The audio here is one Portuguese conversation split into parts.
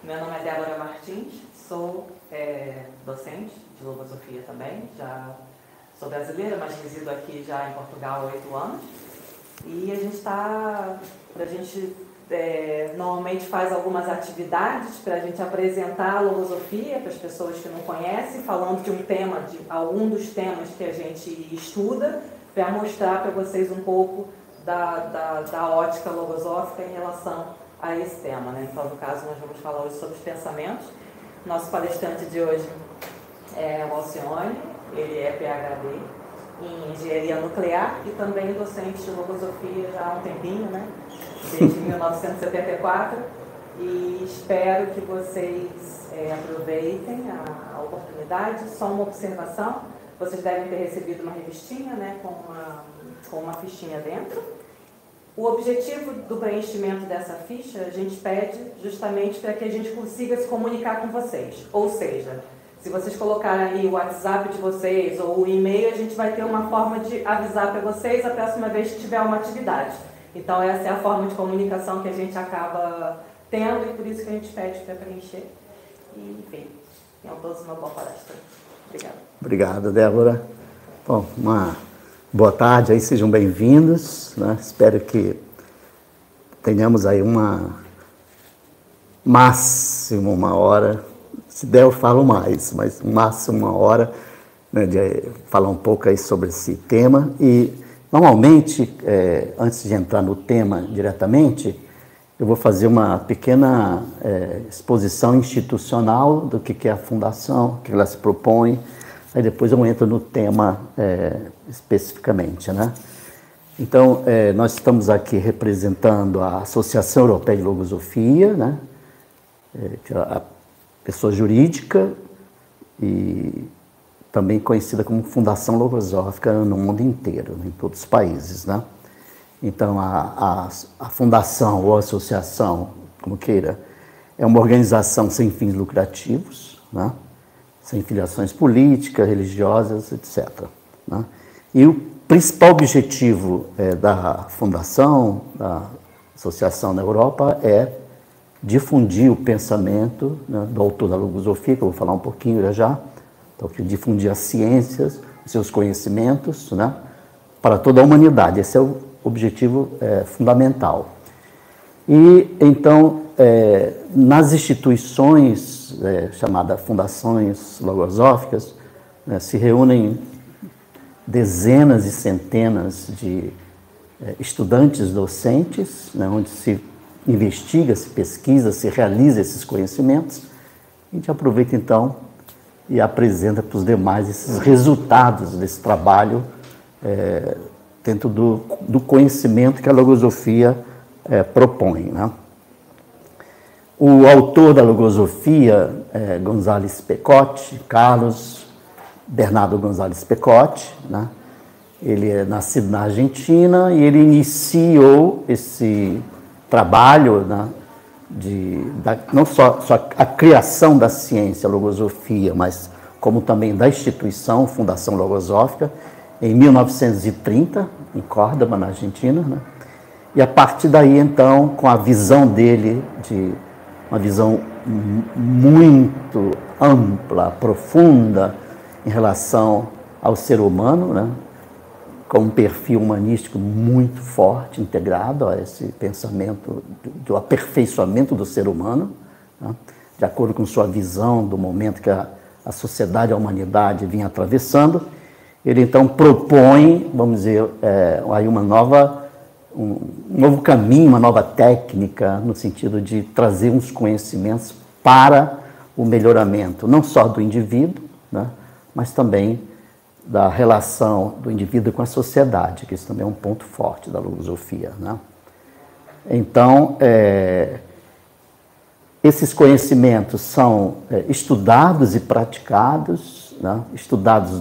Meu nome é Débora Martins, sou docente de logosofia também, já sou brasileira, mas resido aqui já em Portugal há 8 anos. E a gente normalmente faz algumas atividades para a gente apresentar a logosofia para as pessoas que não conhecem, falando de um tema, de algum dos temas que a gente estuda, para mostrar para vocês um pouco da ótica logosófica em relação a esse tema, né? Então, no caso, nós vamos falar hoje sobre os pensamentos. Nosso palestrante de hoje é o Alcione, ele é PhD em engenharia nuclear e também docente de logosofia já há um tempinho, né? Desde 1974, e espero que vocês aproveitem a oportunidade. Só uma observação: vocês devem ter recebido uma revistinha, né, com uma fichinha dentro. O objetivo do preenchimento dessa ficha, a gente pede justamente para que a gente consiga se comunicar com vocês. Ou seja, se vocês colocarem aí o WhatsApp de vocês ou o e-mail, a gente vai ter uma forma de avisar para vocês a próxima vez que tiver uma atividade. Então, essa é a forma de comunicação que a gente acaba tendo e por isso que a gente pede para preencher. E, enfim, tenham todos uma boa palestra. Obrigada. Obrigado, Débora. Bom, uma boa tarde, aí sejam bem-vindos, né? Espero que tenhamos aí máximo uma hora, se der eu falo mais, mas máximo uma hora, né, de falar um pouco aí sobre esse tema. E normalmente, antes de entrar no tema diretamente, eu vou fazer uma pequena exposição institucional do que é a Fundação, o que ela se propõe. Aí depois eu entro no tema especificamente, né? Então, nós estamos aqui representando a Associação Europeia de Logosofia, né? Que é a pessoa jurídica e também conhecida como Fundação Logosófica no mundo inteiro, em todos os países, né? Então, a fundação ou associação, como queira, é uma organização sem fins lucrativos, né? Sem filiações políticas, religiosas, etc., né? E o principal objetivo da fundação, da associação na Europa, é difundir o pensamento, né, do autor da logosofia, que eu vou falar um pouquinho já, então, que difundir as ciências, os seus conhecimentos, né, para toda a humanidade. Esse é o objetivo fundamental. E, então, nas instituições chamadas fundações logosóficas, né, se reúnem dezenas e centenas de estudantes docentes, né, onde se investiga, se pesquisa, se realiza esses conhecimentos. A gente aproveita, então, e apresenta para os demais esses resultados desse trabalho dentro do conhecimento que a logosofia propõe, né? O autor da logosofia é González Pecote, Carlos Bernardo González Pecote, né? Ele é nascido na Argentina e ele iniciou esse trabalho, né, não só a criação da ciência, a logosofia, mas como também da instituição Fundação Logosófica, em 1930, em Córdoba, na Argentina, né? E a partir daí, então, com a visão dele, uma visão muito ampla, profunda, em relação ao ser humano, né? Com um perfil humanístico muito forte, integrado a esse pensamento do aperfeiçoamento do ser humano, né? De acordo com sua visão do momento que a sociedade, a humanidade vinha atravessando. Ele, então, propõe, vamos dizer, aí um novo caminho, uma nova técnica, no sentido de trazer uns conhecimentos para o melhoramento, não só do indivíduo, né, mas também da relação do indivíduo com a sociedade, que isso também é um ponto forte da logosofia, né? Então, esses conhecimentos são estudados e praticados, né, estudados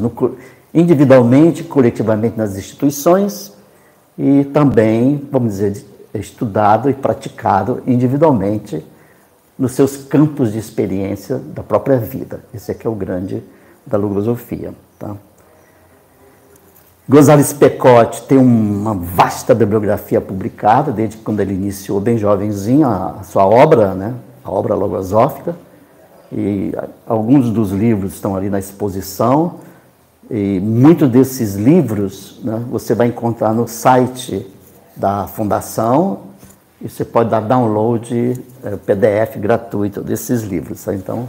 individualmente, coletivamente nas instituições e também, vamos dizer, estudado e praticado individualmente nos seus campos de experiência da própria vida. Esse aqui é o grande da logosofia, tá? González Pecote tem uma vasta bibliografia publicada, desde quando ele iniciou bem jovenzinho a sua obra, né, a obra logosófica, e alguns dos livros estão ali na exposição, e muitos desses livros, né, você vai encontrar no site da Fundação, e você pode dar download, PDF gratuito desses livros. Tá? Então,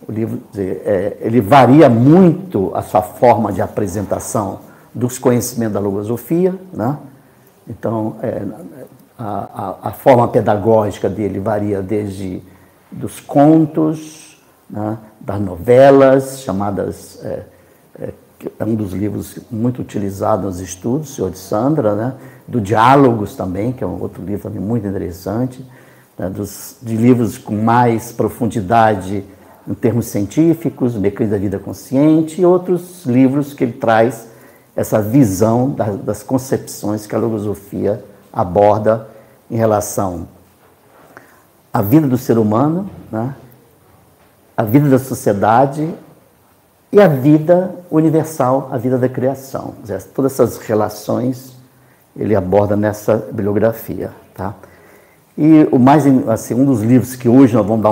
o livro ele varia muito a sua forma de apresentação dos conhecimentos da logosofia, né? Então, a forma pedagógica dele varia desde dos contos, né, das novelas, chamadas, é um dos livros muito utilizados nos estudos, Senhor de Sandra, né, do Diálogos também, que é um outro livro também muito interessante, né, de livros com mais profundidade em termos científicos, o Mecanismo da Vida Consciente, e outros livros que ele traz essa visão das concepções que a logosofia aborda em relação à vida do ser humano, né, a vida da sociedade e a vida universal, a vida da criação. Todas essas relações ele aborda nessa bibliografia. Tá? E o mais, assim, um dos livros que hoje nós vamos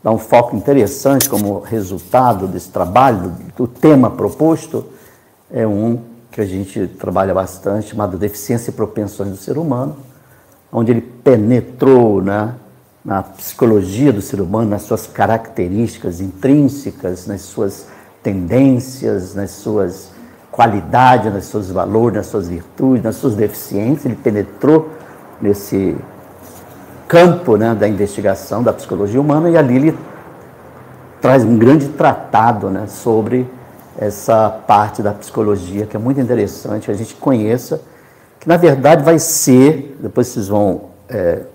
dar um foco interessante como resultado desse trabalho, do tema proposto, é um que a gente trabalha bastante, chamado Deficiência e Propensões do Ser Humano, onde ele penetrou, né, na psicologia do ser humano, nas suas características intrínsecas, nas suas tendências, nas suas qualidades, nos seus valores, nas suas virtudes, nas suas deficiências. Ele penetrou nesse campo, né, da investigação da psicologia humana, e ali ele traz um grande tratado, né, sobre essa parte da psicologia, que é muito interessante, que a gente conheça, que na verdade vai ser, depois vocês vão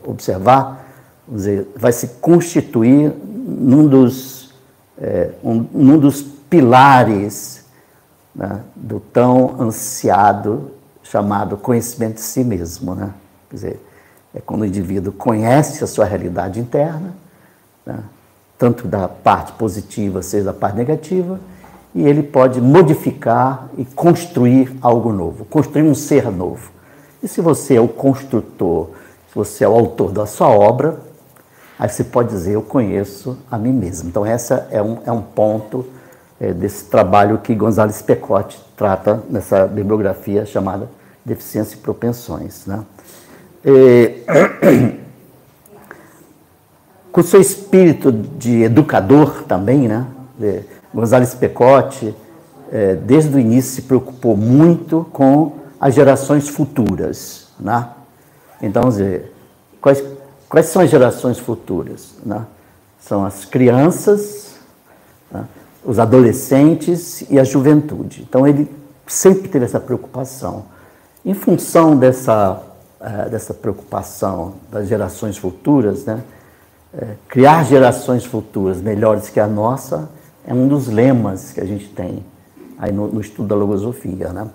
observar, vamos dizer, vai se constituir num dos pilares, né, do tão ansiado, chamado conhecimento de si mesmo. Né? Quer dizer, é quando o indivíduo conhece a sua realidade interna, né, tanto da parte positiva, seja da parte negativa, e ele pode modificar e construir algo novo, construir um ser novo. E se você é o construtor, se você é o autor da sua obra, aí você pode dizer, eu conheço a mim mesmo. Então, essa é um ponto desse trabalho que González Pecote trata nessa bibliografia chamada Deficiência e Propensões. Né? Com seu espírito de educador também, né? González Pecote, desde o início, se preocupou muito com as gerações futuras. Né? Então, vamos dizer, quais são as gerações futuras? Né? São as crianças, né, os adolescentes e a juventude. Então, ele sempre teve essa preocupação. Em função dessa preocupação das gerações futuras, né, criar gerações futuras melhores que a nossa é um dos lemas que a gente tem aí no estudo da logosofia. Né?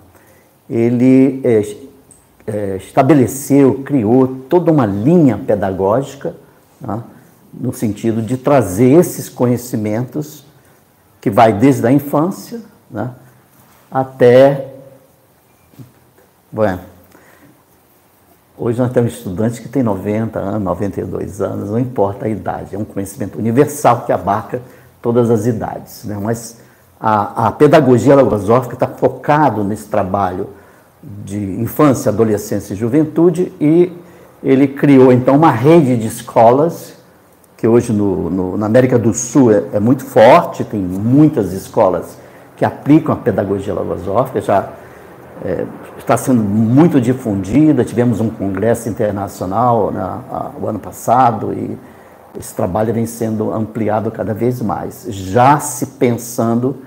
Ele estabeleceu, criou toda uma linha pedagógica, né, no sentido de trazer esses conhecimentos que vai desde a infância, né, até... Bueno, hoje nós temos estudantes que têm 90 anos, 92 anos, não importa a idade, é um conhecimento universal que abarca todas as idades. Né? Mas a pedagogia logosófica está focada nesse trabalho de infância, adolescência e juventude, e ele criou, então, uma rede de escolas, que hoje na América do Sul é muito forte, tem muitas escolas que aplicam a pedagogia logosófica, já está sendo muito difundida. Tivemos um congresso internacional o ano passado, e esse trabalho vem sendo ampliado cada vez mais, já se pensando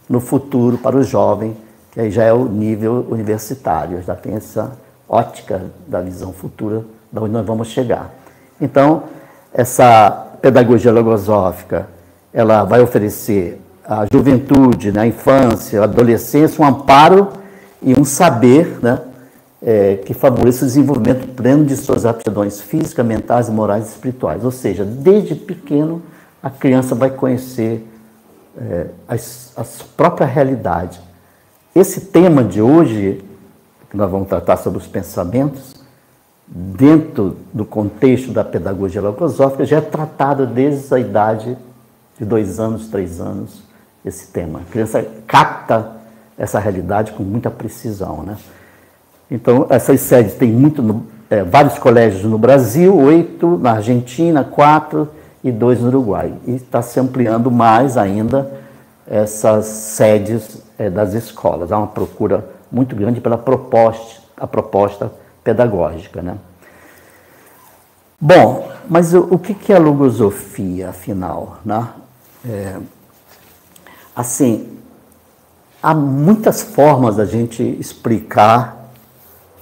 no futuro para o jovem, que aí já é o nível universitário, já tem essa ótica da visão futura, de onde nós vamos chegar. Então, essa pedagogia logosófica, ela vai oferecer à juventude, na infância, à adolescência, um amparo e um saber, né, que favoreça o desenvolvimento pleno de suas aptidões físicas, mentais, morais e espirituais. Ou seja, desde pequeno, a criança vai conhecer a própria realidade. Esse tema de hoje, que nós vamos tratar sobre os pensamentos, dentro do contexto da pedagogia logosófica, já é tratado desde a idade de 2 anos, 3 anos, esse tema. A criança capta essa realidade com muita precisão, né? Então, essas sedes têm vários colégios no Brasil, 8 na Argentina, 4 e 2 no Uruguai. E está se ampliando mais ainda essas sedes das escolas. Há uma procura muito grande pela proposta pedagógica, né? Bom, mas o que é a logosofia, afinal, né? Assim, há muitas formas da gente explicar,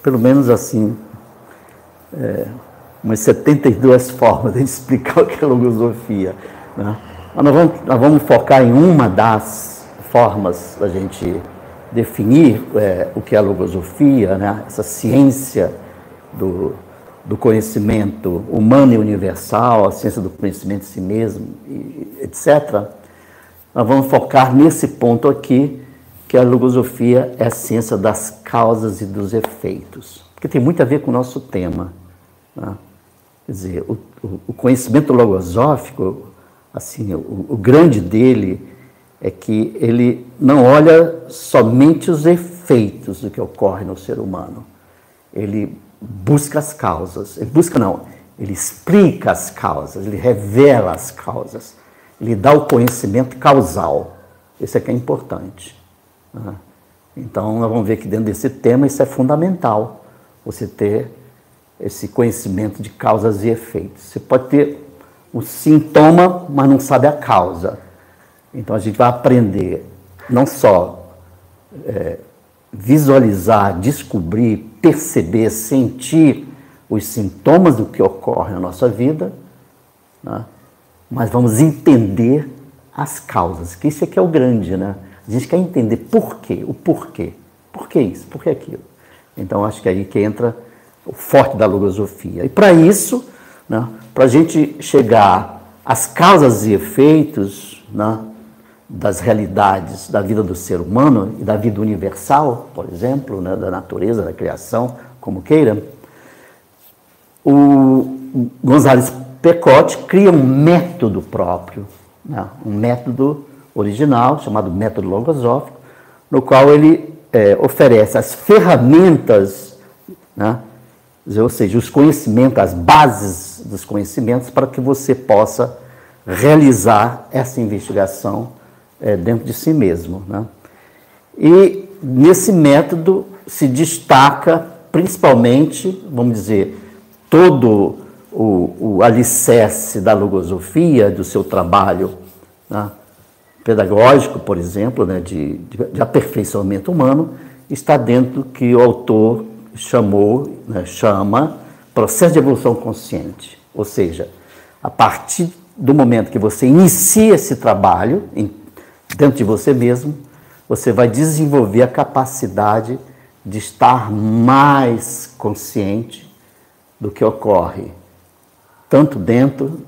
pelo menos assim, umas 72 formas de explicar o que é logosofia, né? Mas nós vamos focar em uma das formas da gente definir o que é a logosofia, né? Essa ciência do conhecimento humano e universal, a ciência do conhecimento de si mesmo, etc. Nós vamos focar nesse ponto aqui, que a logosofia é a ciência das causas e dos efeitos, porque tem muito a ver com o nosso tema, né? Quer dizer, o conhecimento logosófico, assim, o grande dele é que ele não olha somente os efeitos do que ocorre no ser humano. Ele busca as causas. Ele explica as causas, ele revela as causas. Ele dá o conhecimento causal. Isso é que é importante, né? Então, nós vamos ver que dentro desse tema isso é fundamental, você ter esse conhecimento de causas e efeitos. Você pode ter o sintoma, mas não sabe a causa. Então, a gente vai aprender não só visualizar, descobrir, perceber, sentir os sintomas do que ocorre na nossa vida, né? Mas vamos entender as causas, que isso aqui é o grande, né? A gente quer entender por quê, o porquê. Por que isso? Por que aquilo? Então, acho que é aí que entra o forte da logosofia. E para isso, né, para a gente chegar às causas e efeitos, né, das realidades da vida do ser humano e da vida universal, por exemplo, né, da natureza, da criação, como queira, o González Pecote cria um método próprio, né, um método original, chamado método logosófico, no qual ele oferece as ferramentas, né, ou seja, os conhecimentos, as bases dos conhecimentos, para que você possa realizar essa investigação dentro de si mesmo, né? E nesse método se destaca principalmente, vamos dizer, todo o alicerce da logosofia, do seu trabalho, né, pedagógico, por exemplo, né, de aperfeiçoamento humano, está dentro do que o autor chama processo de evolução consciente. Ou seja, a partir do momento que você inicia esse trabalho dentro de você mesmo, você vai desenvolver a capacidade de estar mais consciente do que ocorre, tanto dentro,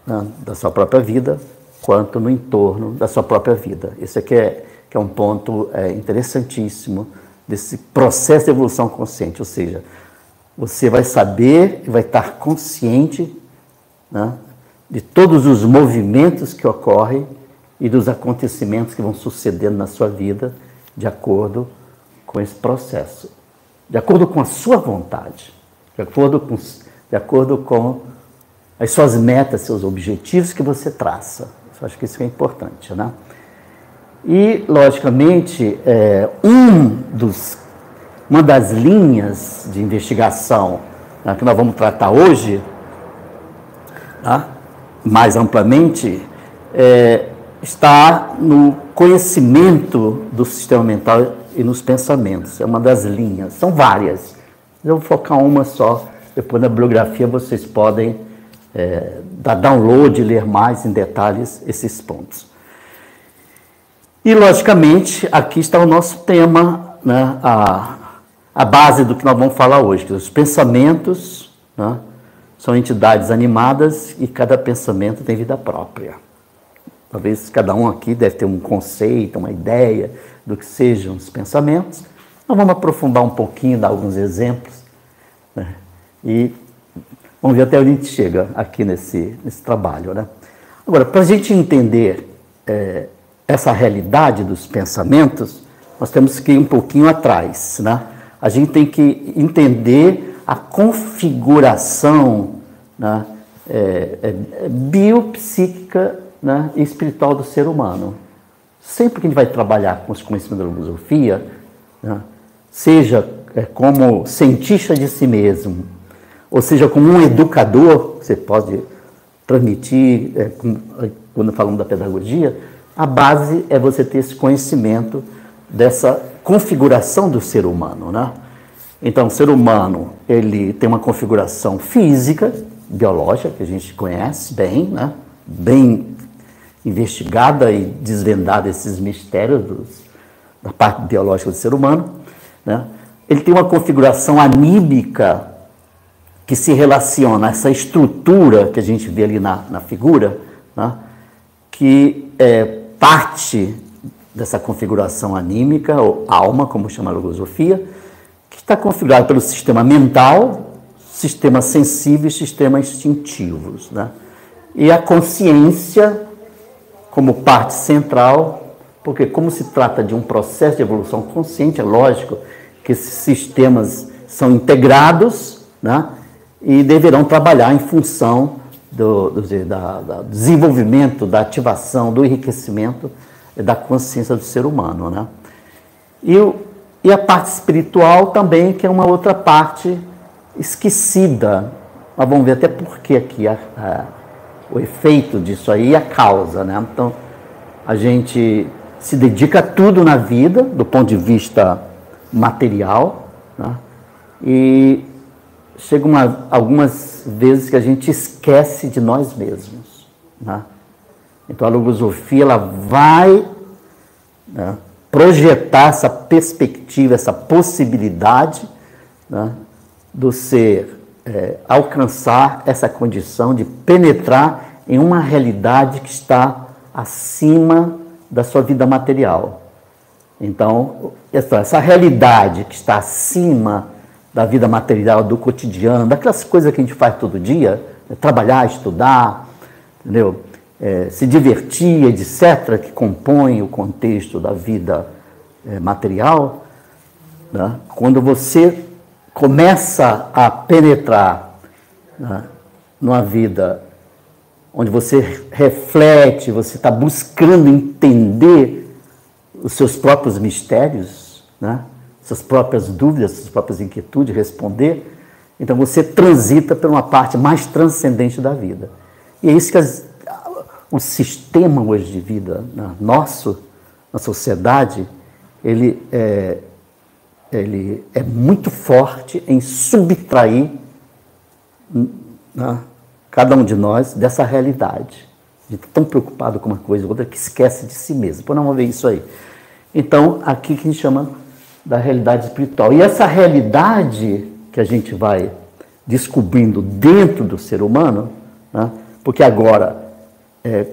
né, da sua própria vida, quanto no entorno da sua própria vida. Esse aqui é um ponto interessantíssimo desse processo de evolução consciente, ou seja, você vai saber e vai estar consciente, né, de todos os movimentos que ocorrem e dos acontecimentos que vão sucedendo na sua vida de acordo com esse processo, de acordo com a sua vontade, de acordo com as suas metas, seus objetivos que você traça. Eu acho que isso é importante, né? E, logicamente, uma das linhas de investigação, né, que nós vamos tratar hoje, tá, mais amplamente, está no conhecimento do sistema mental e nos pensamentos. É uma das linhas, são várias. Eu vou focar uma só, depois na bibliografia vocês podem dar download e ler mais em detalhes esses pontos. E, logicamente, aqui está o nosso tema, né, a base do que nós vamos falar hoje, que os pensamentos, né, são entidades animadas e cada pensamento tem vida própria. Talvez cada um aqui deve ter um conceito, uma ideia do que sejam os pensamentos. Nós vamos aprofundar um pouquinho, dar alguns exemplos, né, E vamos ver até onde a gente chega aqui nesse trabalho, né? Agora, para a gente entender essa realidade dos pensamentos, nós temos que ir um pouquinho atrás, né? A gente tem que entender a configuração, né, biopsíquica, né, e espiritual do ser humano. Sempre que a gente vai trabalhar com os conhecimentos da filosofia, né, seja como cientista de si mesmo, ou seja, como um educador, você pode transmitir, quando falamos da pedagogia, a base é você ter esse conhecimento dessa configuração do ser humano, né? Então, o ser humano, ele tem uma configuração física, biológica, que a gente conhece bem, né? Bem investigada e desvendada esses mistérios da parte biológica do ser humano, né? Ele tem uma configuração anímica que se relaciona a essa estrutura que a gente vê ali na figura, né? Que é parte dessa configuração anímica, ou alma, como chama a logosofia, que está configurada pelo sistema mental, sistema sensível e sistema instintivos, né? E a consciência como parte central, porque como se trata de um processo de evolução consciente, é lógico que esses sistemas são integrados, né? E deverão trabalhar em função do desenvolvimento, da ativação, do enriquecimento da consciência do ser humano, né? E a parte espiritual também, que é uma outra parte esquecida. Mas vamos ver até por que aqui o efeito disso aí e a causa, né? Então, a gente se dedica a tudo na vida, do ponto de vista material, né? E chega algumas vezes que a gente esquece de nós mesmos, né? Então, a logosofia, ela vai, né, projetar essa perspectiva, essa possibilidade, né, do ser alcançar essa condição de penetrar em uma realidade que está acima da sua vida material. Então, essa realidade que está acima da vida material, do cotidiano, daquelas coisas que a gente faz todo dia, trabalhar, estudar, entendeu? Se divertir, etc., que compõem o contexto da vida material, né? Quando você começa a penetrar, né, numa vida onde você reflete, você está buscando entender os seus próprios mistérios, né, suas próprias dúvidas, suas próprias inquietudes, responder, então você transita por uma parte mais transcendente da vida. E é isso que o sistema hoje de vida, né, nosso, na sociedade, ele é muito forte em subtrair, né, cada um de nós dessa realidade. A gente está tão preocupado com uma coisa ou outra que esquece de si mesmo. Depois nós vamos ver isso aí. Então, aqui que a gente chama da realidade espiritual. E essa realidade que a gente vai descobrindo dentro do ser humano, né, porque agora,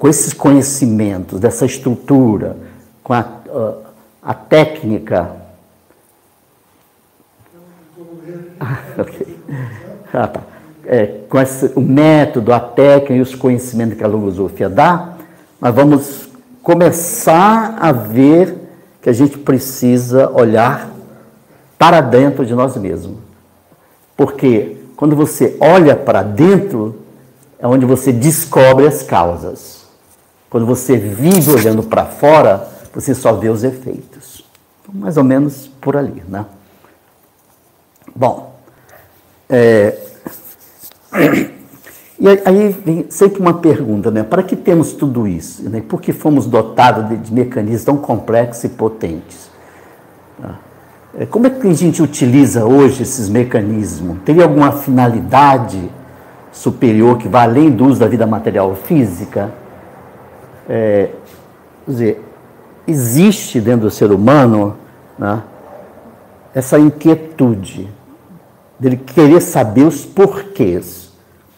com esses conhecimentos, dessa estrutura, com a técnica... tá. Com o método, a técnica e os conhecimentos que a logosofia dá, nós vamos começar a ver que a gente precisa olhar para dentro de nós mesmos. Porque quando você olha para dentro, é onde você descobre as causas. Quando você vive olhando para fora, você só vê os efeitos. Então, mais ou menos por ali, né? Bom, e aí vem sempre uma pergunta, né? Para que temos tudo isso? Né? Por que fomos dotados de mecanismos tão complexos e potentes? Como é que a gente utiliza hoje esses mecanismos? Teria alguma finalidade superior que vai além do uso da vida material ou física? Quer dizer, existe dentro do ser humano, né, essa inquietude dele querer saber os porquês.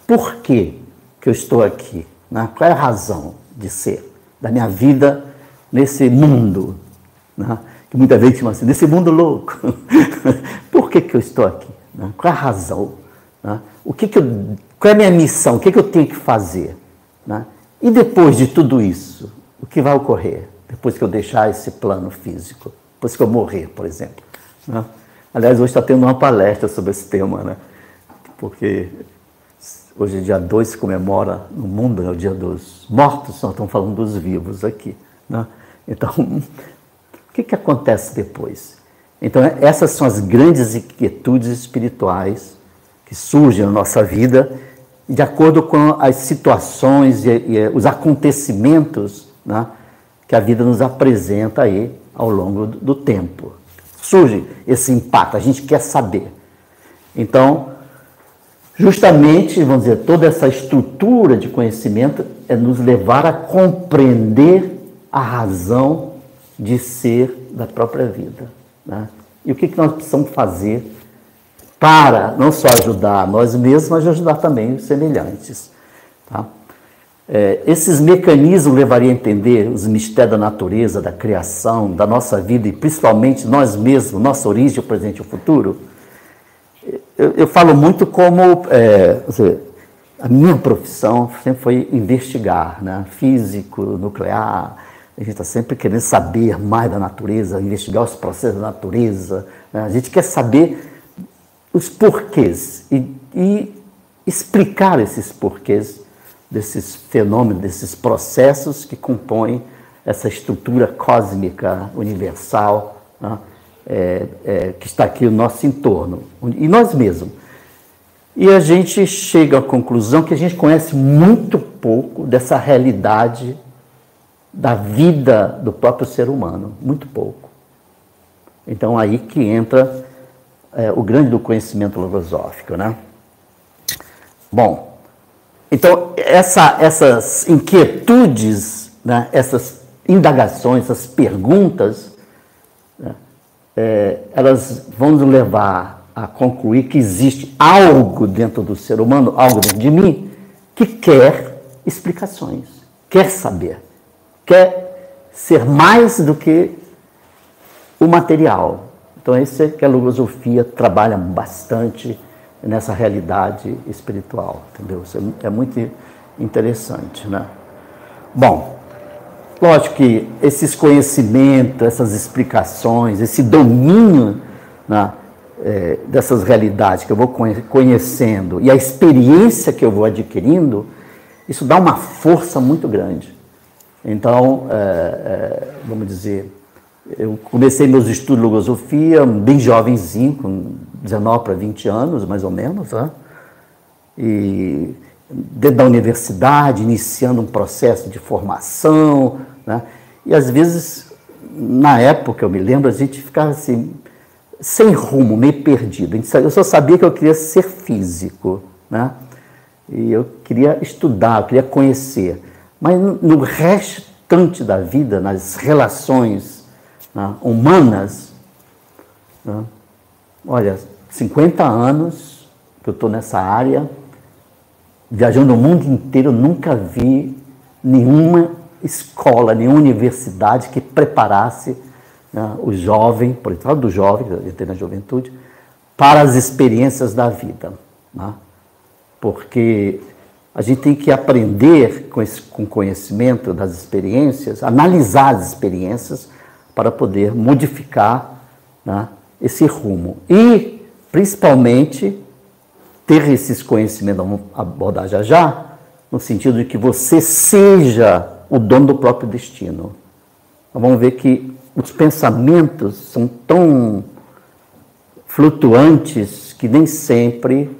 Por que eu estou aqui? Né? Qual é a razão de ser da minha vida nesse mundo? Né? Que muitas vezes chama assim, nesse mundo louco. Por que eu estou aqui? Né? Qual é a razão? Né? Qual é a minha missão? O que eu tenho que fazer? Né? E depois de tudo isso, o que vai ocorrer? Depois que eu deixar esse plano físico, depois que eu morrer, por exemplo. Né? Aliás, hoje está tendo uma palestra sobre esse tema, né? Porque hoje é dia 2, se comemora no mundo, né, o dia dos mortos, nós estamos falando dos vivos aqui. Né? Então, o que acontece depois? Então, essas são as grandes inquietudes espirituais que surgem na nossa vida, de acordo com as situações e os acontecimentos, né, que a vida nos apresenta aí ao longo do tempo. Surge esse impacto, a gente quer saber. Então, justamente, vamos dizer, toda essa estrutura de conhecimento é nos levar a compreender a razão de ser da própria vida. Né? E o que nós precisamos fazer para não só ajudar nós mesmos, mas ajudar também os semelhantes. Tá? Esses mecanismos levariam a entender os mistérios da natureza, da criação, da nossa vida e principalmente nós mesmos, nossa origem, o presente e o futuro. Eu falo muito como a minha profissão sempre foi investigar, né? Físico, nuclear. A gente está sempre querendo saber mais da natureza, investigar os processos da natureza. Né? A gente quer saber os porquês e explicar esses porquês desses fenômenos, desses processos que compõem essa estrutura cósmica universal, né? Que está aqui no nosso entorno, e nós mesmos. E a gente chega à conclusão que a gente conhece muito pouco dessa realidade da vida do próprio ser humano, muito pouco. Então aí que entra o grande do conhecimento filosófico, né? Bom, então essas inquietudes, né, essas indagações, essas perguntas, né, elas vão nos levar a concluir que existe algo dentro do ser humano, algo dentro de mim, que quer explicações, quer saber, quer ser mais do que o material. Então, esse é que a filosofia trabalha bastante nessa realidade espiritual, entendeu? Isso é muito interessante, né? Bom, lógico que esses conhecimentos, essas explicações, esse domínio, né, dessas realidades que eu vou conhecendo e a experiência que eu vou adquirindo, isso dá uma força muito grande. Então, vamos dizer, eu comecei meus estudos de filosofia bem jovenzinho, com 19 para 20 anos, mais ou menos, né? E dentro da universidade, iniciando um processo de formação, né? E às vezes, na época, eu me lembro, a gente ficava assim, sem rumo, meio perdido. Eu só sabia que eu queria ser físico, né? E eu queria estudar, eu queria conhecer. Mas no restante da vida, nas relações, né, humanas, né? Olha, 50 anos que eu estou nessa área, viajando o mundo inteiro, nunca vi nenhuma escola, nenhuma universidade que preparasse, né, o jovem, por exemplo, do jovem, eu entrei na juventude, para as experiências da vida. Né? Porque a gente tem que aprender com conhecimento das experiências, analisar as experiências para poder modificar, né, esse rumo. E, principalmente, ter esses conhecimentos, vamos abordar já, no sentido de que você seja o dono do próprio destino. Então, vamos ver que os pensamentos são tão flutuantes que nem sempre,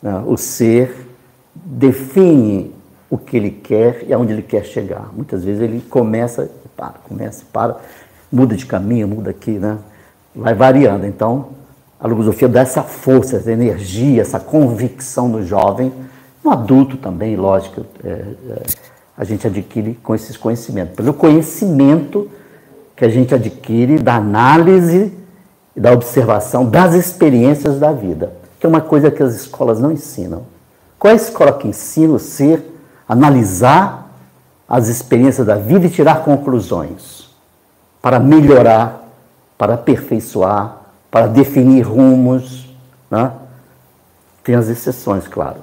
né, o ser define o que ele quer e aonde ele quer chegar. Muitas vezes ele começa e para, muda de caminho, muda aqui, né? Vai variando. Então, a filosofia dá essa força, essa energia, essa convicção no jovem, no adulto também, lógico, a gente adquire com esses conhecimentos. Pelo conhecimento que a gente adquire da análise e da observação das experiências da vida, que é uma coisa que as escolas não ensinam. Qual é a escola que ensina o ser a analisar as experiências da vida e tirar conclusões para melhorar, para aperfeiçoar, para definir rumos, né? Tem as exceções, claro.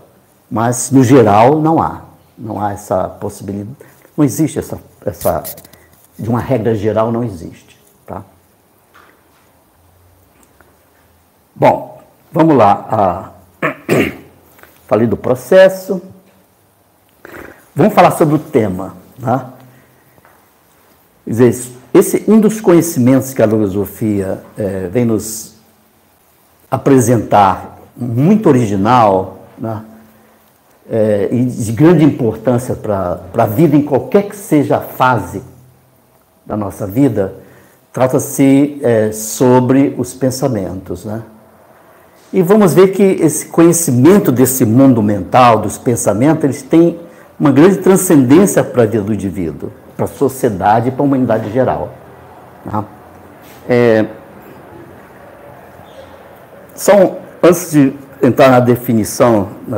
Mas, no geral, não há. Não há essa possibilidade. Não existe de uma regra geral, não existe. Tá? Bom, vamos lá. Falei do processo. Vamos falar sobre o tema. Tá? Quer dizer, um dos conhecimentos que a logosofia vem nos apresentar, muito original, né? E de grande importância para a vida, em qualquer que seja a fase da nossa vida, trata-se sobre os pensamentos. Né? E vamos ver que esse conhecimento desse mundo mental, dos pensamentos, eles têm uma grande transcendência para a vida do indivíduo, para a sociedade e para a humanidade geral. Tá? Antes de entrar nas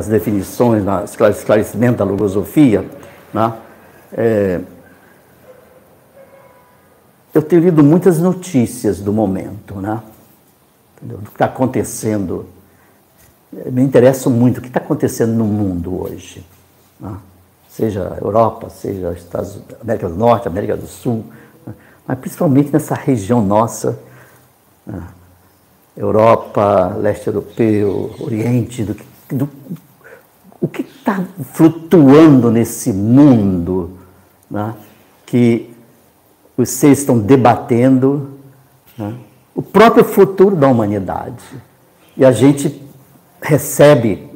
definições, no esclarecimento da logosofia, né? Eu tenho lido muitas notícias do momento, né? Do que está acontecendo. Me interessa muito o que está acontecendo no mundo hoje, né? Seja Europa, seja Estados Unidos, América do Norte, América do Sul, né? Mas principalmente nessa região nossa, né? Europa, leste europeu, oriente, o que está flutuando nesse mundo, né, que os seres estão debatendo, né, o próprio futuro da humanidade. E a gente recebe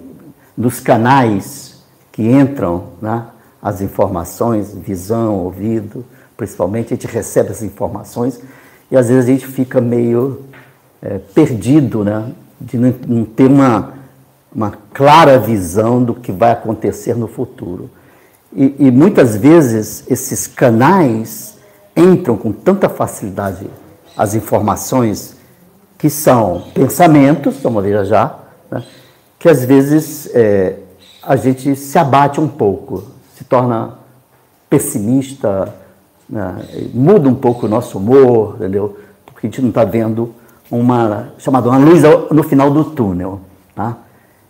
dos canais que entram, né, as informações, visão, ouvido, principalmente, a gente recebe as informações e às vezes a gente fica meio perdido, né? De não ter uma clara visão do que vai acontecer no futuro. E muitas vezes esses canais entram com tanta facilidade as informações que são pensamentos, vamos ver já, né? Que às vezes a gente se abate um pouco, se torna pessimista, né? Muda um pouco o nosso humor, entendeu? Porque a gente não está vendo uma luz no final do túnel. Tá?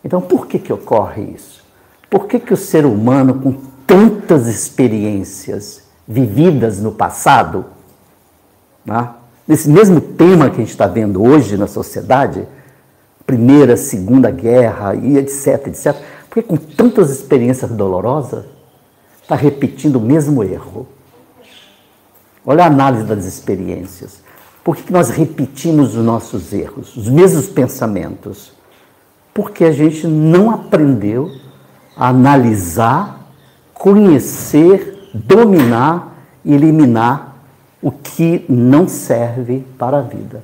Então, por que ocorre isso? Por que o ser humano, com tantas experiências vividas no passado, tá? Nesse mesmo tema que a gente está vendo hoje na sociedade, Primeira, Segunda Guerra, e etc, etc, por que com tantas experiências dolorosas está repetindo o mesmo erro? Olha a análise das experiências. Por que nós repetimos os nossos erros, os mesmos pensamentos? Porque a gente não aprendeu a analisar, conhecer, dominar e eliminar o que não serve para a vida.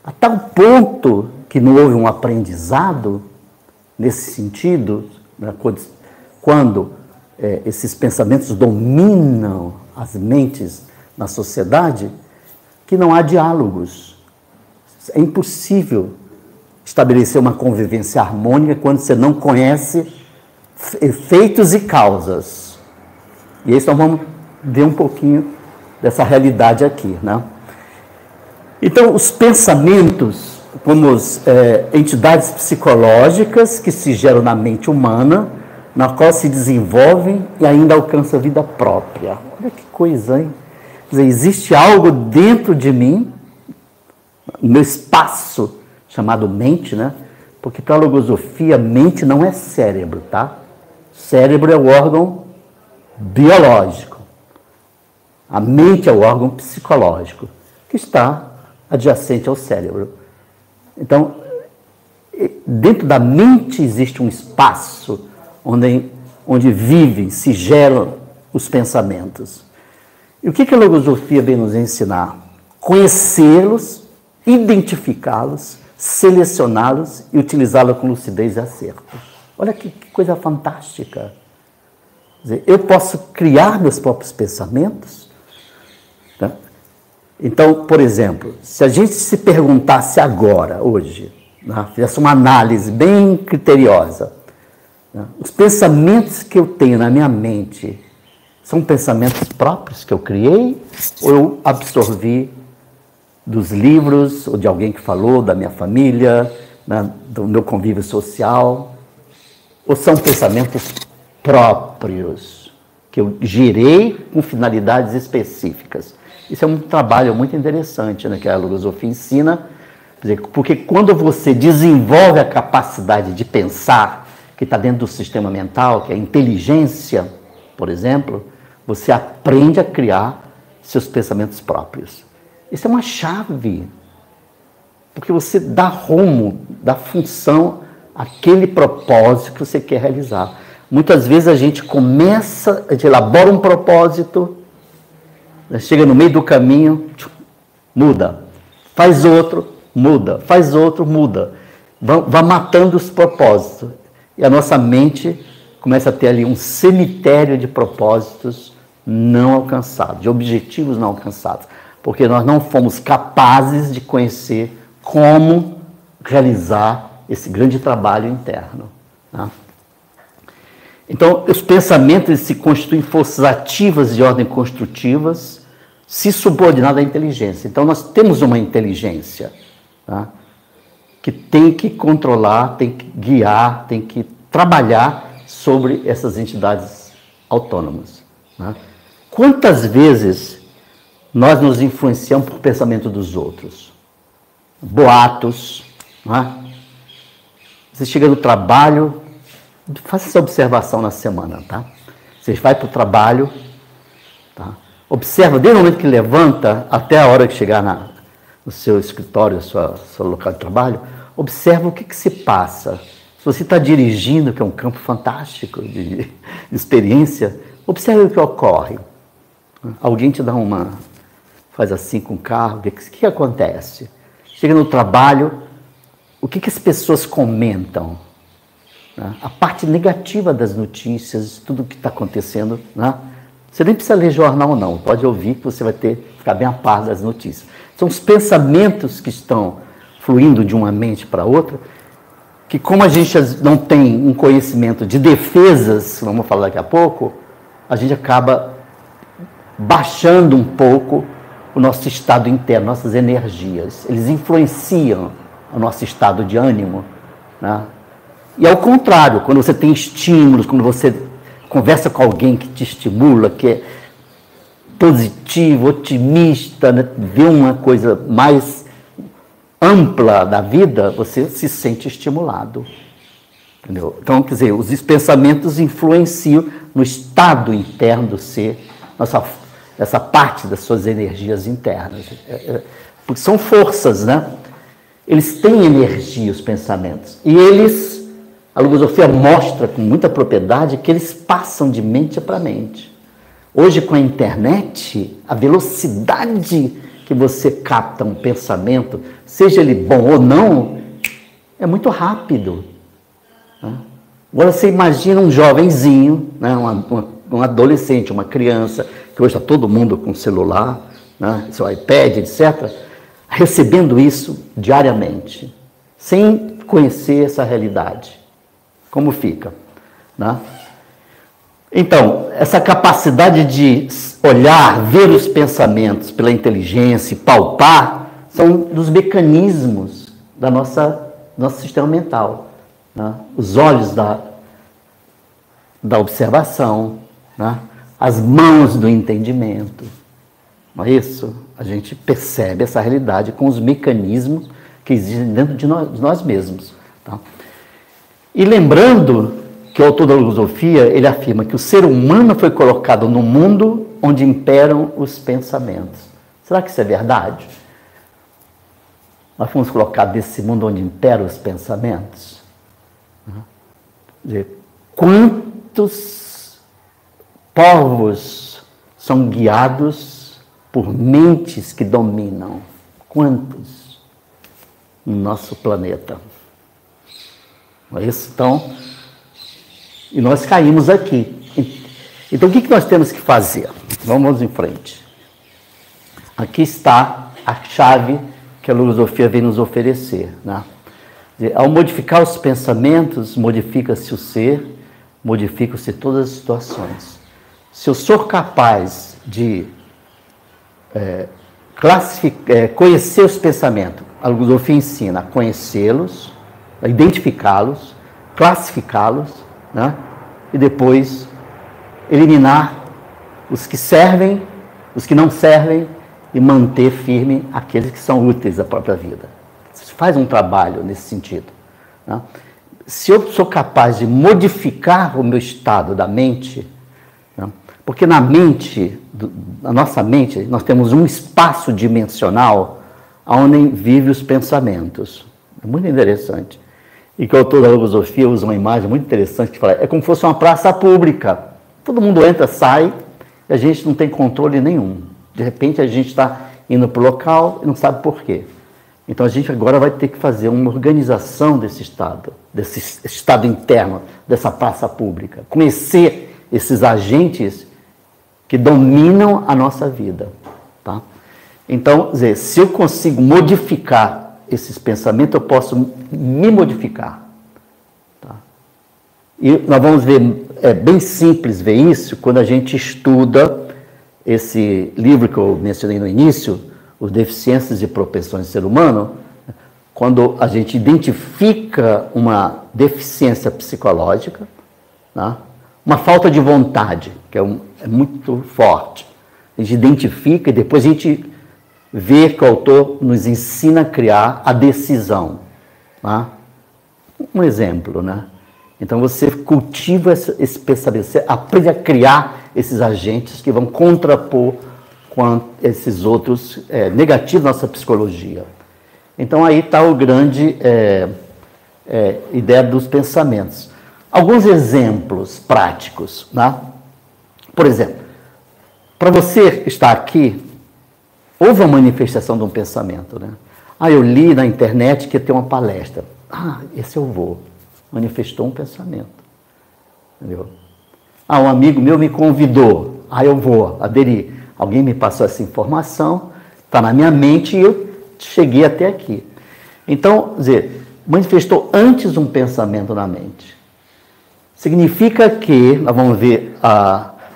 A tal ponto que não houve um aprendizado nesse sentido, né, quando esses pensamentos dominam as mentes na sociedade, que não há diálogos. É impossível estabelecer uma convivência harmônica quando você não conhece efeitos e causas. E aí nós vamos ver um pouquinho dessa realidade aqui, né? Então, os pensamentos, como entidades psicológicas que se geram na mente humana, na qual se desenvolvem e ainda alcançam a vida própria. Olha que coisa, hein? Quer dizer, existe algo dentro de mim, no meu espaço, chamado mente, né? Porque para a logosofia, mente não é cérebro, tá? Cérebro é o órgão biológico. A mente é o órgão psicológico, que está adjacente ao cérebro. Então, dentro da mente existe um espaço onde vivem, se geram os pensamentos. E o que a logosofia vem nos ensinar? Conhecê-los, identificá-los, selecioná-los e utilizá-los com lucidez e acerto. Olha que coisa fantástica. Quer dizer, eu posso criar meus próprios pensamentos. Tá? Então, por exemplo, se a gente se perguntasse agora, hoje, né, fizesse uma análise bem criteriosa, né, os pensamentos que eu tenho na minha mente são pensamentos próprios que eu criei ou eu absorvi dos livros ou de alguém que falou, da minha família, né, do meu convívio social, ou são pensamentos próprios, que eu gerei com finalidades específicas? Isso é um trabalho muito interessante, né, que a filosofia ensina, porque quando você desenvolve a capacidade de pensar, que está dentro do sistema mental, que é a inteligência, por exemplo, você aprende a criar seus pensamentos próprios. Isso é uma chave, porque você dá rumo, dá função àquele propósito que você quer realizar. Muitas vezes a gente elabora um propósito, chega no meio do caminho, muda, faz outro, muda, faz outro, muda. Vai matando os propósitos. E a nossa mente começa a ter ali um cemitério de propósitos não alcançados, de objetivos não alcançados, porque nós não fomos capazes de conhecer como realizar esse grande trabalho interno. Tá? Então, os pensamentos se constituem forças ativas de ordem construtivas, se subordinadas à inteligência. Então, nós temos uma inteligência, tá? Que tem que controlar, tem que guiar, tem que trabalhar sobre essas entidades autônomas. Tá? Quantas vezes nós nos influenciamos por pensamento dos outros? Boatos, tá? Você chega no trabalho, faça essa observação na semana, tá? Você vai para o trabalho, tá? Observa desde o momento que levanta até a hora que chegar no seu escritório, seu local de trabalho, observa o que se passa. Se você está dirigindo, que é um campo fantástico de experiência, observe o que ocorre. Alguém te dá faz assim com o carro, o que acontece? Chega no trabalho, o que as pessoas comentam? A parte negativa das notícias, tudo o que está acontecendo, né? Você nem precisa ler jornal, não. Pode ouvir que você vai ficar bem a par das notícias. São os pensamentos que estão fluindo de uma mente para outra, que como a gente não tem um conhecimento de defesas, vamos falar daqui a pouco, a gente acaba baixando um pouco o nosso estado interno, nossas energias. Eles influenciam o nosso estado de ânimo, né? E ao contrário, quando você tem estímulos, quando você conversa com alguém que te estimula, que é positivo, otimista, né? Vê uma coisa mais ampla da vida, você se sente estimulado. Entendeu? Então, quer dizer, os pensamentos influenciam no estado interno do ser, essa parte das suas energias internas. Porque são forças, né? Eles têm energia, os pensamentos. E a filosofia mostra com muita propriedade que eles passam de mente para mente. Hoje, com a internet, a velocidade que você capta um pensamento, seja ele bom ou não, é muito rápido. Agora você imagina um jovenzinho, né, um adolescente, uma criança, que hoje está todo mundo com celular, né, seu iPad, etc., recebendo isso diariamente, sem conhecer essa realidade. Como fica? Né? Então, essa capacidade de olhar, ver os pensamentos pela inteligência e palpar, são dos mecanismos do nosso sistema mental. Né? Os olhos da observação, né? As mãos do entendimento. Não é isso? A gente percebe essa realidade com os mecanismos que existem dentro de nós mesmos. Tá? E lembrando que o autor da filosofia, ele afirma que o ser humano foi colocado no mundo onde imperam os pensamentos. Será que isso é verdade? Nós fomos colocados nesse mundo onde imperam os pensamentos? Quantos povos são guiados por mentes que dominam? Quantos no nosso planeta? Não é isso? Então, e nós caímos aqui. Então, o que nós temos que fazer? Vamos em frente. Aqui está a chave que a filosofia vem nos oferecer. Né? Ao modificar os pensamentos, modifica-se o ser, modificam-se todas as situações. Se eu sou capaz de conhecer os pensamentos, a filosofia ensina a conhecê-los, identificá-los, classificá-los, né? E depois eliminar os que servem, os que não servem e manter firme aqueles que são úteis à própria vida. Você faz um trabalho nesse sentido, né? Se eu sou capaz de modificar o meu estado da mente, né? Porque na mente, na nossa mente, nós temos um espaço dimensional onde vivem os pensamentos. É muito interessante. E que o autor da logosofia usa uma imagem muito interessante que fala, é como se fosse uma praça pública. Todo mundo entra, sai, e a gente não tem controle nenhum. De repente a gente está indo para o local e não sabe por quê. Então a gente agora vai ter que fazer uma organização desse estado interno, dessa praça pública. Conhecer esses agentes que dominam a nossa vida. Tá? Então, dizer, se eu consigo modificar esses pensamentos, eu posso me modificar. Tá? E nós vamos ver, é bem simples ver isso, quando a gente estuda esse livro que eu mencionei no início, Os Deficiências e Propensões do Ser Humano, quando a gente identifica uma deficiência psicológica, tá? Uma falta de vontade, que é muito forte. A gente identifica e depois a gente vê que o autor nos ensina a criar a decisão. Tá? Um exemplo, né? Então você cultiva esse pensamento, você aprende a criar esses agentes que vão contrapor com esses outros negativos da nossa psicologia. Então aí está a grande ideia dos pensamentos. Alguns exemplos práticos, né? Por exemplo, para você estar aqui, houve uma manifestação de um pensamento, né? Eu li na internet que ia ter uma palestra. Esse eu vou. Manifestou um pensamento. Entendeu? Um amigo meu me convidou. Eu vou aderir. Alguém me passou essa informação, está na minha mente e eu cheguei até aqui. Então, dizer, manifestou antes um pensamento na mente. Significa que, nós vamos ver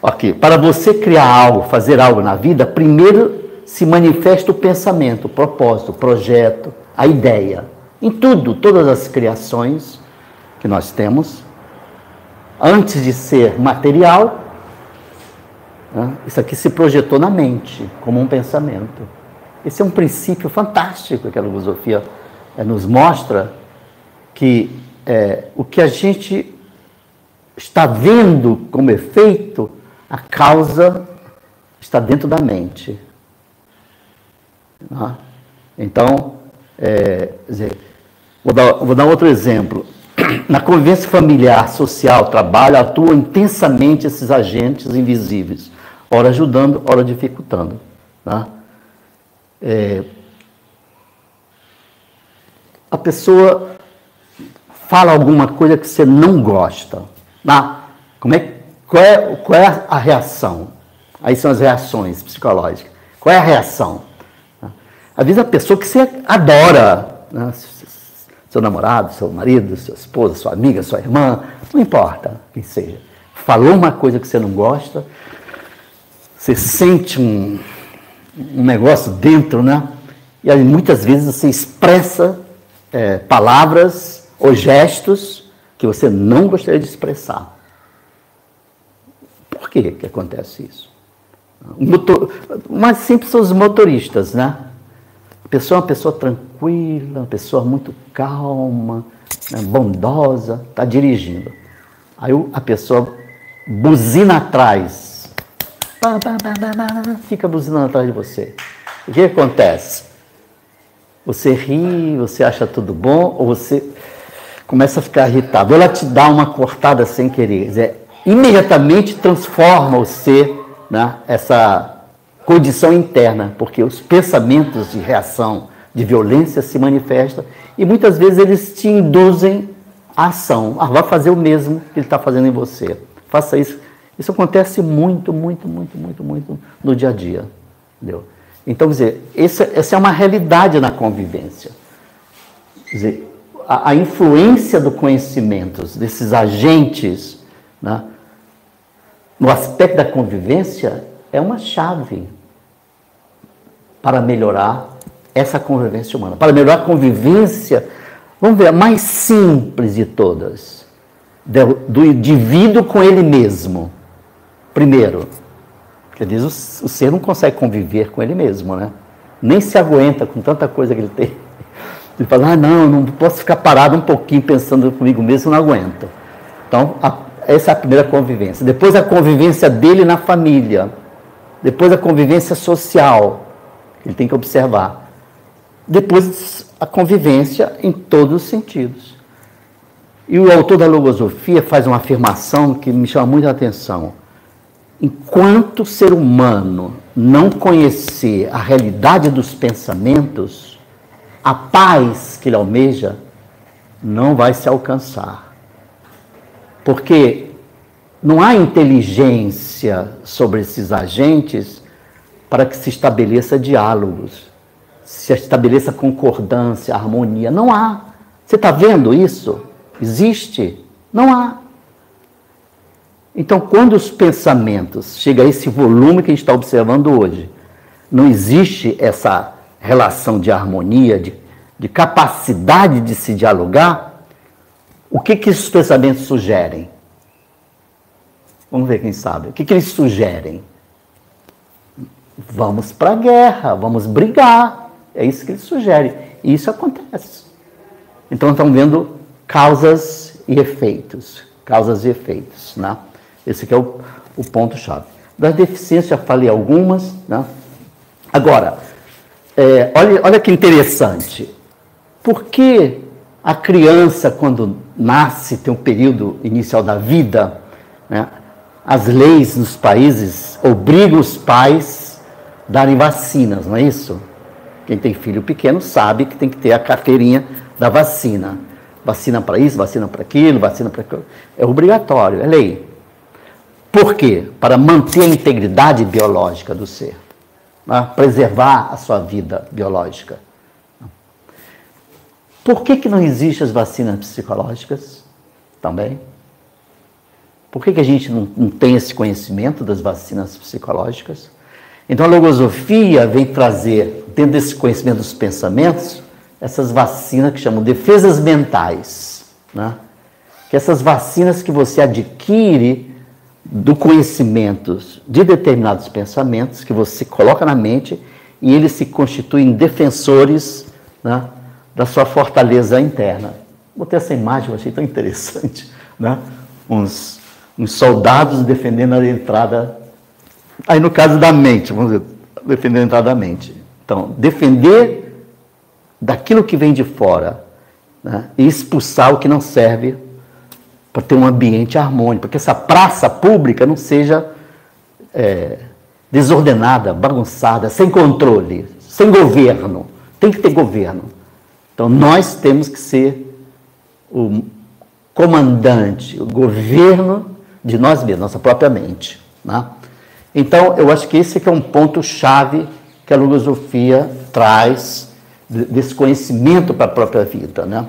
aqui, para você criar algo, fazer algo na vida, primeiro se manifesta o pensamento, o propósito, o projeto, a ideia. Em tudo, todas as criações que nós temos, antes de ser material, né, isso aqui se projetou na mente, como um pensamento. Esse é um princípio fantástico que a logosofia nos mostra, que o que a gente está vendo como efeito, a causa está dentro da mente. Então, vou dar outro exemplo. Na convivência familiar, social, trabalho, atuam intensamente esses agentes invisíveis, ora ajudando, ora dificultando. Tá? A pessoa fala alguma coisa que você não gosta. Qual é a reação? Aí são as reações psicológicas. Qual é a reação? Às vezes a pessoa que você adora, né? Seu namorado, seu marido, sua esposa, sua amiga, sua irmã, não importa quem seja, falou uma coisa que você não gosta, você sente um negócio dentro, né? E aí muitas vezes você expressa palavras ou gestos que você não gostaria de expressar. Por que acontece isso? Mas sempre são os motoristas, né? A pessoa é uma pessoa tranquila, uma pessoa muito calma, né, bondosa, está dirigindo. Aí a pessoa buzina atrás, fica buzinando atrás de você. O que acontece? Você ri, você acha tudo bom, ou você começa a ficar irritado. Ela te dá uma cortada sem querer. Quer dizer, imediatamente transforma você, né, essa condição interna, porque os pensamentos de reação, de violência se manifestam e muitas vezes eles te induzem à ação. Vai fazer o mesmo que ele está fazendo em você. Faça isso. Isso acontece muito no dia a dia. Entendeu? Então, quer dizer, essa é uma realidade na convivência. Quer dizer, a influência do conhecimento, desses agentes, né, no aspecto da convivência, é uma chave para melhorar essa convivência humana, para melhorar a convivência Vamos ver, a mais simples de todas, do indivíduo com ele mesmo. Primeiro, porque diz o ser não consegue conviver com ele mesmo, né? Nem se aguenta com tanta coisa que ele tem. Ele fala, não posso ficar parado um pouquinho pensando comigo mesmo, não aguento. Então, essa é a primeira convivência. Depois a convivência dele na família. Depois a convivência social, que ele tem que observar. Depois a convivência em todos os sentidos. E o autor da Logosofia faz uma afirmação que me chama muita atenção. Enquanto o ser humano não conhecer a realidade dos pensamentos, a paz que ele almeja não vai se alcançar. Porque não há inteligência sobre esses agentes para que se estabeleça diálogos, se estabeleça concordância, harmonia. Não há. Você está vendo isso? Existe? Não há. Então, quando os pensamentos chegam a esse volume que a gente está observando hoje, não existe essa relação de harmonia, de capacidade de se dialogar, o que esses pensamentos sugerem? Vamos ver quem sabe. O que eles sugerem? Vamos para a guerra, vamos brigar. É isso que eles sugerem. E isso acontece. Então, estamos vendo causas e efeitos. Causas e efeitos, né? Esse aqui é o ponto-chave. Das deficiências, já falei algumas, né? Agora, olha que interessante. Por que a criança, quando nasce, tem um período inicial da vida, né? As leis nos países obrigam os pais a darem vacinas, não é isso? Quem tem filho pequeno sabe que tem que ter a carteirinha da vacina. Vacina para isso, vacina para aquilo, vacina para aquilo. É obrigatório, é lei. Por quê? Para manter a integridade biológica do ser. Né? Preservar a sua vida biológica. Por que não existem as vacinas psicológicas também? Por que a gente não tem esse conhecimento das vacinas psicológicas? Então a logosofia vem trazer, dentro desse conhecimento dos pensamentos, essas vacinas que chamam defesas mentais. Né? Que essas vacinas que você adquire do conhecimento de determinados pensamentos, que você coloca na mente, e eles se constituem defensores, né, da sua fortaleza interna. Botei essa imagem, eu achei tão interessante, né? Uns soldados defendendo a entrada, aí no caso da mente, vamos dizer, defendendo a entrada da mente. Então, defender daquilo que vem de fora, né, e expulsar o que não serve para ter um ambiente harmônico, para que essa praça pública não seja desordenada, bagunçada, sem controle, sem governo. Tem que ter governo. Então, nós temos que ser o comandante, o governo de nós mesmos, nossa própria mente. Né? Então, eu acho que esse aqui é um ponto-chave que a logosofia traz desse conhecimento para a própria vida. Né?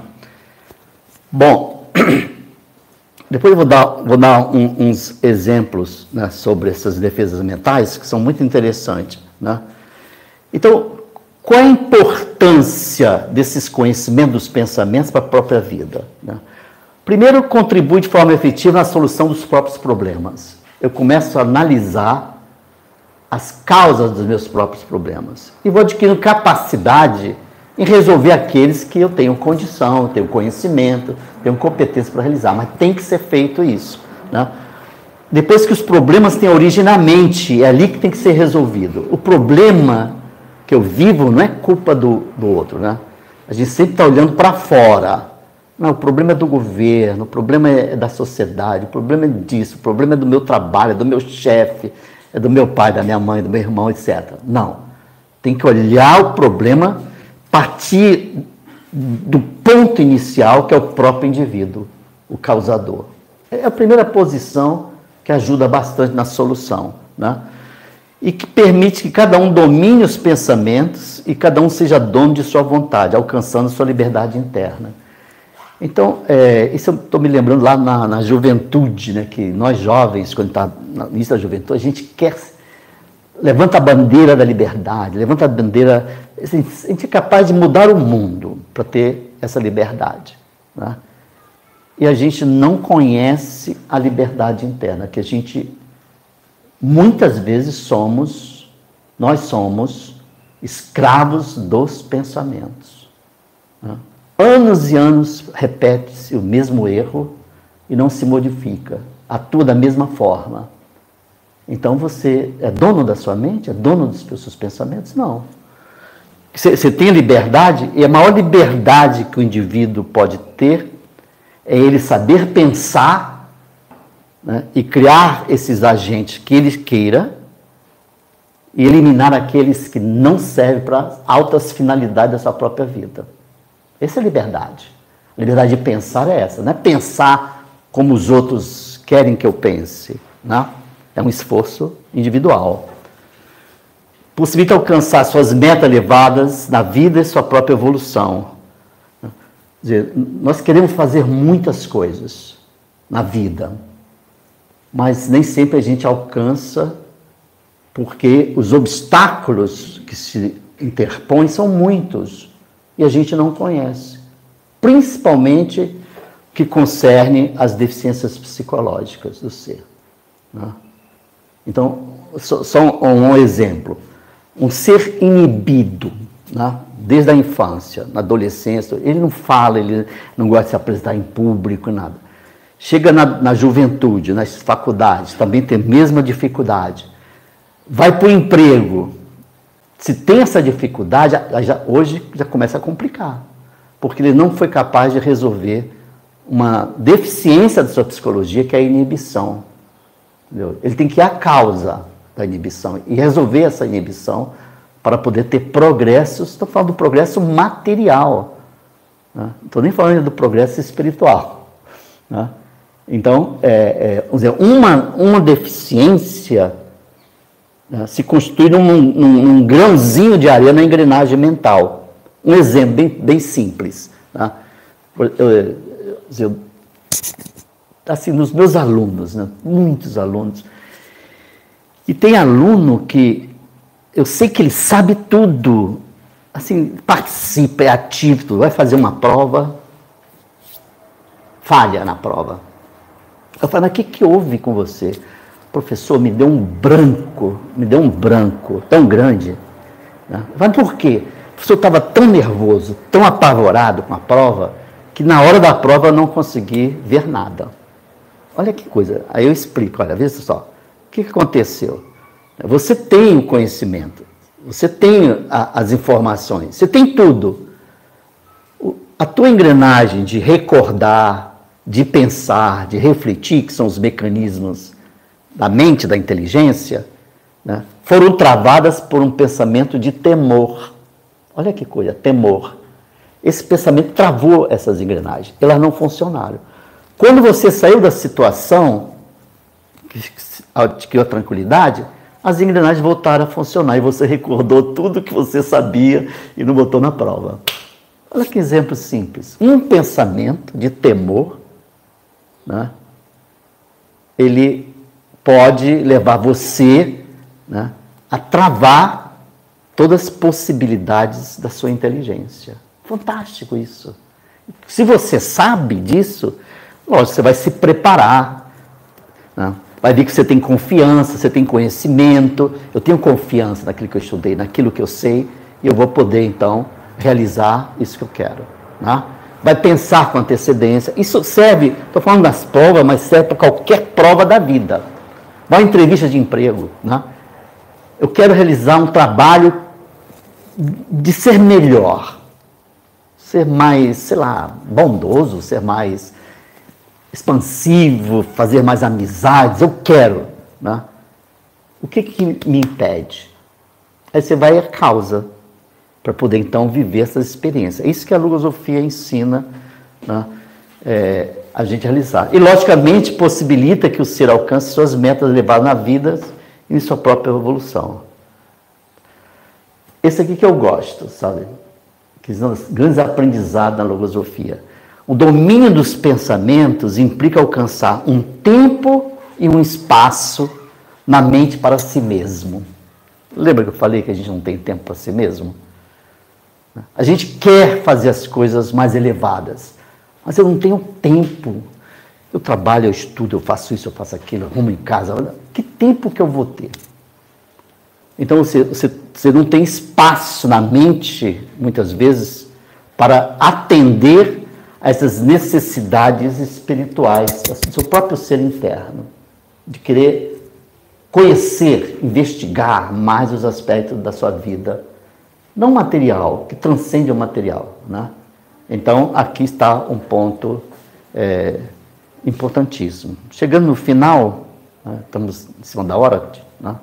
Bom, depois eu vou dar uns exemplos, né, sobre essas defesas mentais, que são muito interessantes. Né? Então, qual é a importância desses conhecimentos dos pensamentos para a própria vida? Né? Primeiro, contribui de forma efetiva na solução dos próprios problemas. Eu começo a analisar as causas dos meus próprios problemas e vou adquirindo capacidade em resolver aqueles que eu tenho condição, tenho conhecimento, tenho competência para realizar, mas tem que ser feito isso. Né? Depois que os problemas têm origem na mente, é ali que tem que ser resolvido. O problema que eu vivo não é culpa do outro, né? A gente sempre está olhando para fora. Não, o problema é do governo, o problema é da sociedade, o problema é disso, o problema é do meu trabalho, é do meu chefe, é do meu pai, da minha mãe, do meu irmão, etc. Não. Tem que olhar o problema, partir do ponto inicial, que é o próprio indivíduo, o causador. É a primeira posição que ajuda bastante na solução, né? E que permite que cada um domine os pensamentos e cada um seja dono de sua vontade, alcançando sua liberdade interna. Então, isso eu estou me lembrando lá na juventude, né, que nós jovens, quando está no início da juventude, a gente levanta a bandeira da liberdade, levanta a bandeira, a gente é capaz de mudar o mundo para ter essa liberdade, né? E a gente não conhece a liberdade interna, que a gente, muitas vezes, nós somos escravos dos pensamentos, né? Anos e anos repete-se o mesmo erro e não se modifica, atua da mesma forma. Então você é dono da sua mente? É dono dos seus pensamentos? Não. Você tem liberdade, e a maior liberdade que o indivíduo pode ter é ele saber pensar, né, e criar esses agentes que ele queira e eliminar aqueles que não servem para altas finalidades da sua própria vida. Essa é a liberdade. A liberdade de pensar é essa, não é pensar como os outros querem que eu pense, né? É um esforço individual. Possibilita alcançar suas metas elevadas na vida e sua própria evolução. Quer dizer, nós queremos fazer muitas coisas na vida, mas nem sempre a gente alcança, porque os obstáculos que se interpõem são muitos e a gente não conhece, principalmente o que concerne as deficiências psicológicas do ser, né? Então, só um exemplo. Um ser inibido, né, desde a infância, na adolescência, ele não fala, ele não gosta de se apresentar em público, nada. Chega na juventude, nas faculdades, também tem a mesma dificuldade. Vai para o emprego. Se tem essa dificuldade, hoje já começa a complicar, porque ele não foi capaz de resolver uma deficiência da sua psicologia, que é a inibição. Entendeu? Ele tem que ir à causa da inibição e resolver essa inibição para poder ter progressos. Estou falando do progresso material, né? Não estou nem falando do progresso espiritual, né? Então, vamos dizer, uma deficiência, né, se constitui num grãozinho de areia na engrenagem mental. Um exemplo bem simples, né? Assim, nos meus alunos, né? Muitos alunos, e tem aluno que eu sei que ele sabe tudo, assim, participa, é ativo, vai fazer uma prova, falha na prova. Eu falo, mas o que houve com você? Professor, me deu um branco tão grande, né? Mas por quê? O professor estava tão nervoso, tão apavorado com a prova, que na hora da prova eu não consegui ver nada. Olha que coisa. Aí eu explico, olha, veja só, o que aconteceu? Você tem o conhecimento, você tem as informações, você tem tudo. A tua engrenagem de recordar, de pensar, de refletir, que são os mecanismos da mente, da inteligência, né, foram travadas por um pensamento de temor. Olha que coisa, temor. Esse pensamento travou essas engrenagens, elas não funcionaram. Quando você saiu da situação, que adquiriu a tranquilidade, as engrenagens voltaram a funcionar e você recordou tudo que você sabia e não botou na prova. Olha que exemplo simples. Um pensamento de temor, né, ele pode levar você, né, a travar todas as possibilidades da sua inteligência. Fantástico isso. Se você sabe disso, lógico, você vai se preparar, né? Vai ver que você tem confiança, você tem conhecimento. Eu tenho confiança naquilo que eu estudei, naquilo que eu sei, e eu vou poder, então, realizar isso que eu quero, né? Vai pensar com antecedência. Isso serve, estou falando das provas, mas serve para qualquer prova da vida. Vai em entrevista de emprego, né? Eu quero realizar um trabalho de ser melhor, ser mais, sei lá, bondoso, ser mais expansivo, fazer mais amizades, eu quero, né? O que me impede? Aí você vai à causa, para poder então viver essas experiências. É isso que a logosofia ensina, né, a gente realizar. E logicamente possibilita que o ser alcance suas metas elevadas na vida e em sua própria evolução. Esse aqui que eu gosto, sabe? Que são os grandes aprendizados na logosofia. O domínio dos pensamentos implica alcançar um tempo e um espaço na mente para si mesmo. Lembra que eu falei que a gente não tem tempo para si mesmo? A gente quer fazer as coisas mais elevadas, mas eu não tenho tempo. Eu trabalho, eu estudo, eu faço isso, eu faço aquilo, eu arrumo em casa. Que tempo que eu vou ter? Então você não tem espaço na mente, muitas vezes, para atender a essas necessidades espirituais do seu próprio ser interno, de querer conhecer, investigar mais os aspectos da sua vida, não material, que transcende o material, né? Então, aqui está um ponto importantíssimo. Chegando no final, né, estamos em cima da hora, né?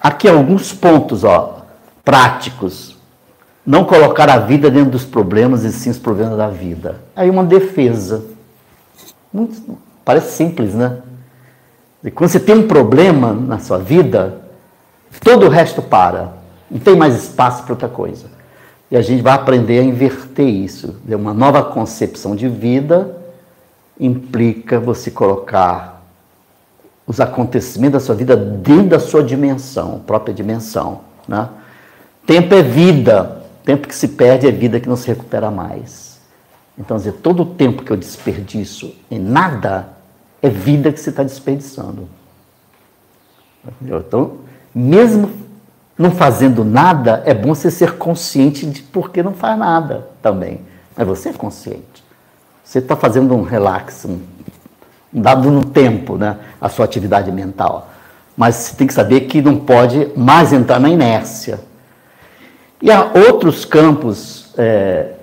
Aqui alguns pontos práticos. Não colocar a vida dentro dos problemas e sim os problemas da vida. Aí uma defesa. Parece simples, né? E quando você tem um problema na sua vida, todo o resto para. Não tem mais espaço para outra coisa. E a gente vai aprender a inverter isso. Uma nova concepção de vida implica você colocar os acontecimentos da sua vida dentro da sua dimensão, própria dimensão, né? Tempo é vida. Tempo que se perde é vida que não se recupera mais. Então, dizer, todo o tempo que eu desperdiço em nada é vida que você está desperdiçando. Então, mesmo não fazendo nada, é bom você ser consciente de por que não faz nada também. Mas você é consciente. Você está fazendo um relax, um dado no tempo, né, a sua atividade mental. Mas você tem que saber que não pode mais entrar na inércia. E há outros campos,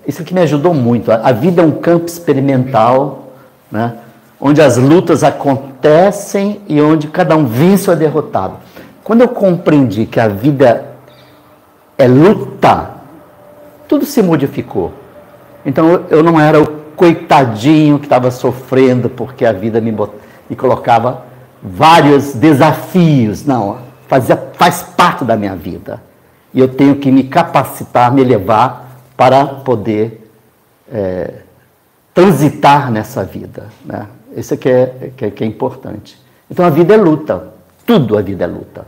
isso aqui me ajudou muito. A vida é um campo experimental, né, onde as lutas acontecem e onde cada um vence ou é derrotado. Quando eu compreendi que a vida é luta, tudo se modificou. Então eu não era o coitadinho que estava sofrendo porque a vida me colocava vários desafios. Não, faz parte da minha vida. E eu tenho que me capacitar, me elevar para poder transitar nessa vida, né? Isso que é importante. Então a vida é luta, tudo a vida é luta.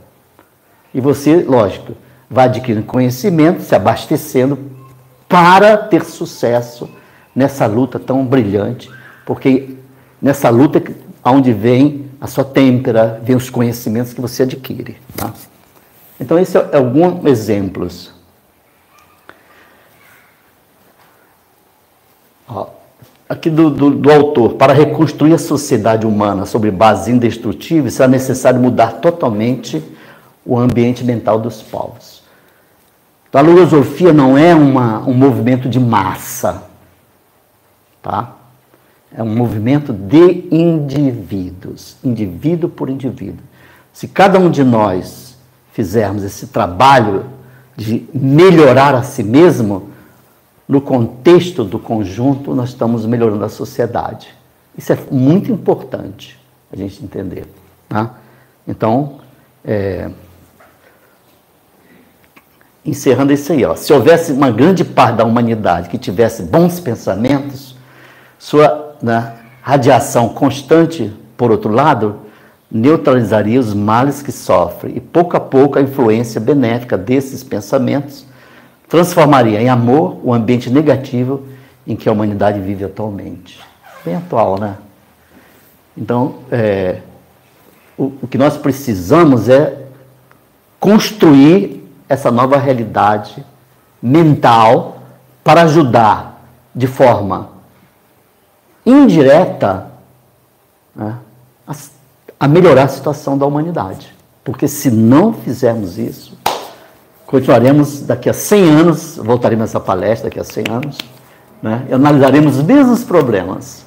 E você, lógico, vai adquirindo conhecimento, se abastecendo para ter sucesso nessa luta tão brilhante, porque nessa luta é onde vem a sua têmpera, vem os conhecimentos que você adquire, tá? Então, esses são alguns exemplos. Aqui do autor. Para reconstruir a sociedade humana sobre bases indestrutíveis, será necessário mudar totalmente o ambiente mental dos povos. Então, a filosofia não é um movimento de massa, tá? É um movimento de indivíduos, indivíduo por indivíduo. Se cada um de nós fizermos esse trabalho de melhorar a si mesmo, no contexto do conjunto, nós estamos melhorando a sociedade. Isso é muito importante a gente entender, tá? Então, encerrando isso aí, se houvesse uma grande parte da humanidade que tivesse bons pensamentos, sua radiação constante, por outro lado, neutralizaria os males que sofre e, pouco a pouco, a influência benéfica desses pensamentos transformaria em amor o ambiente negativo em que a humanidade vive atualmente. Bem atual, né? Então, o que nós precisamos é construir essa nova realidade mental para ajudar de forma indireta, né, a melhorar a situação da humanidade. Porque se não fizermos isso, continuaremos daqui a 100 anos, voltaremos a essa palestra daqui a 100 anos, né, e analisaremos os mesmos problemas,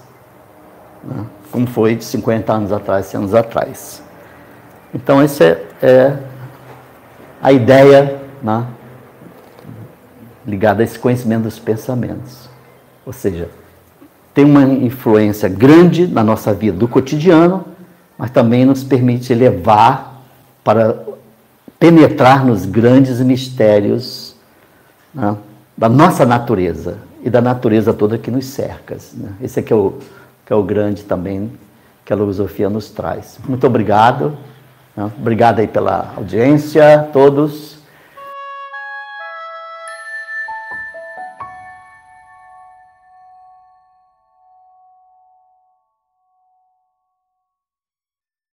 né, como foi de 50 anos atrás, 100 anos atrás. Então, essa é a ideia, né, ligada a esse conhecimento dos pensamentos. Ou seja, tem uma influência grande na nossa vida do cotidiano, mas também nos permite elevar para penetrar nos grandes mistérios, né, da nossa natureza e da natureza toda que nos cerca, né? Esse aqui é o grande também que a filosofia nos traz. Muito obrigado, né? Obrigado aí pela audiência, todos.